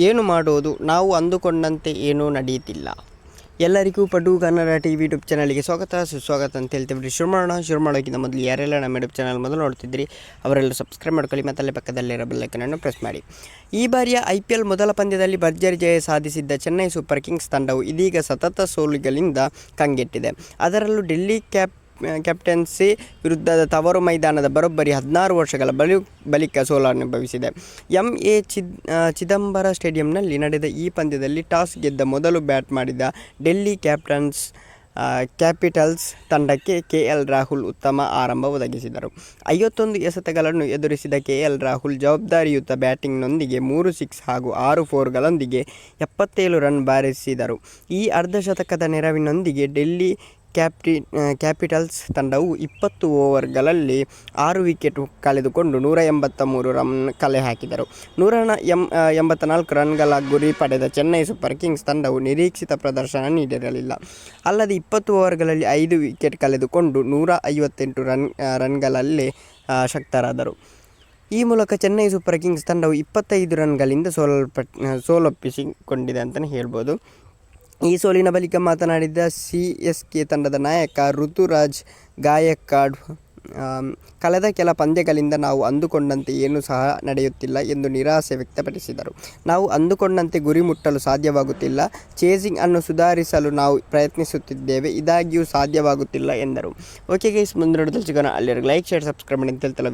ಏನು ಮಾಡೋದು, ನಾವು ಅಂದುಕೊಂಡಂತೆ ಏನೂ ನಡೆಯುತ್ತಿಲ್ಲ. ಎಲ್ಲರಿಗೂ ಪಡು ಕನ್ನಡ TV ಯೂಟ್ಯೂಬ್ ಚಾನಲ್ಗೆ ಸ್ವಾಗತ ಸುಸ್ವಾಗತ ಅಂತ ಹೇಳ್ತೀವಿ. ಶುರು ಮಾಡೋಕ್ಕಿಂತ ಮೊದಲು ಯಾರೆಲ್ಲ ನಮ್ಮ ಯೂಟ್ಯೂಬ್ ಚಾನಲ್ ಮೊದಲು ನೋಡ್ತಿದ್ರಿ ಅವರೆಲ್ಲ ಸಬ್ಸ್ಕ್ರೈಬ್ ಮಾಡ್ಕೊಳ್ಳಿ ಮತ್ತು ಅಲ್ಲೇ ಪಕ್ಕದಲ್ಲಿರೋ ಬೆಲ್ ಐಕಾನ್ ಪ್ರೆಸ್ ಮಾಡಿ. ಈ ಬಾರಿಯ IPL ಮೊದಲ ಪಂದ್ಯದಲ್ಲಿ ಭರ್ಜರಿ ಜಯ ಸಾಧಿಸಿದ್ದ ಚೆನ್ನೈ ಸೂಪರ್ ಕಿಂಗ್ಸ್ ತಂಡವು ಇದೀಗ ಸತತ ಸೋಲುಗಳಿಂದ ಕಂಗೆಟ್ಟಿದೆ. ಅದರಲ್ಲೂ ಡೆಲ್ಲಿ ಕ್ಯಾಪ್ಟನ್ಸಿ ವಿರುದ್ಧದ ತವರು ಮೈದಾನದ ಬರೋಬ್ಬರಿ 16 ವರ್ಷಗಳ ಬಳಿಕ ಸೋಲನುಭವಿಸಿದೆ. MA ಚಿದಂಬರ ಸ್ಟೇಡಿಯಂನಲ್ಲಿ ನಡೆದ ಈ ಪಂದ್ಯದಲ್ಲಿ ಟಾಸ್ ಗೆದ್ದ ಮೊದಲು ಬ್ಯಾಟ್ ಮಾಡಿದ ಡೆಲ್ಲಿ ಕ್ಯಾಪಿಟಲ್ಸ್ ತಂಡಕ್ಕೆ KL ರಾಹುಲ್ ಉತ್ತಮ ಆರಂಭ ಒದಗಿಸಿದರು. 51 ಎಸೆತಗಳನ್ನು ಎದುರಿಸಿದ KL ರಾಹುಲ್ ಜವಾಬ್ದಾರಿಯುತ ಬ್ಯಾಟಿಂಗ್ನೊಂದಿಗೆ 3 ಸಿಕ್ಸ್ ಹಾಗೂ 6 ಫೋರ್ಗಳೊಂದಿಗೆ 77 ರನ್ ಬಾರಿಸಿದರು. ಈ ಅರ್ಧಶತಕದ ನೆರವಿನೊಂದಿಗೆ ಡೆಲ್ಲಿ ಕ್ಯಾಪಿಟಲ್ಸ್ ತಂಡವು 20 ಓವರ್ಗಳಲ್ಲಿ 6 ವಿಕೆಟ್ ಕಳೆದುಕೊಂಡು 183 ರನ್ ಕಲೆ ಹಾಕಿದರು. 184 ರನ್ಗಳ ಗುರಿ ಪಡೆದ ಚೆನ್ನೈ ಸೂಪರ್ ಕಿಂಗ್ಸ್ ತಂಡವು ನಿರೀಕ್ಷಿತ ಪ್ರದರ್ಶನ ನೀಡಿರಲಿಲ್ಲ. ಅಲ್ಲದೆ 20 ಓವರ್ಗಳಲ್ಲಿ 5 ವಿಕೆಟ್ ಕಳೆದುಕೊಂಡು 158 ರನ್ಗಳಲ್ಲೇ ಶಕ್ತರಾದರು. ಈ ಮೂಲಕ ಚೆನ್ನೈ ಸೂಪರ್ ಕಿಂಗ್ಸ್ ತಂಡವು 25 ರನ್ಗಳಿಂದ ಸೋಲೊಪ್ಪಿಸಿಕೊಂಡಿದೆ ಅಂತಲೇ ಹೇಳ್ಬೋದು. ಈ ಸೋಲಿನ ಬಳಿಕ ಮಾತನಾಡಿದ CSK ತಂಡದ ನಾಯಕ ಋತುರಾಜ್ ಗಾಯಕ್ವಾಡ್, ಕಳೆದ ಕೆಲ ಪಂದ್ಯಗಳಿಂದ ನಾವು ಅಂದುಕೊಂಡಂತೆ ಏನೂ ಸಹ ನಡೆಯುತ್ತಿಲ್ಲ ಎಂದು ನಿರಾಸೆ ವ್ಯಕ್ತಪಡಿಸಿದರು. ನಾವು ಅಂದುಕೊಂಡಂತೆ ಗುರಿ ಮುಟ್ಟಲು ಸಾಧ್ಯವಾಗುತ್ತಿಲ್ಲ. ಚೇಸಿಂಗ್ ಅನ್ನು ಸುಧಾರಿಸಲು ನಾವು ಪ್ರಯತ್ನಿಸುತ್ತಿದ್ದೇವೆ, ಇದಾಗಿಯೂ ಸಾಧ್ಯವಾಗುತ್ತಿಲ್ಲ ಎಂದರು. ಓಕೆ ಗೈಸ್, ಮುಂದಿನ ಸಿಗೋಣ. ಅಲ್ಲಿವರೆಗೆ ಲೈಕ್, ಶೇರ್, ಸಬ್ಸ್ಕ್ರೈಬ್ ಮಾಡಿ ಅಂತ ಹೇಳ್ತಲ್ಲ.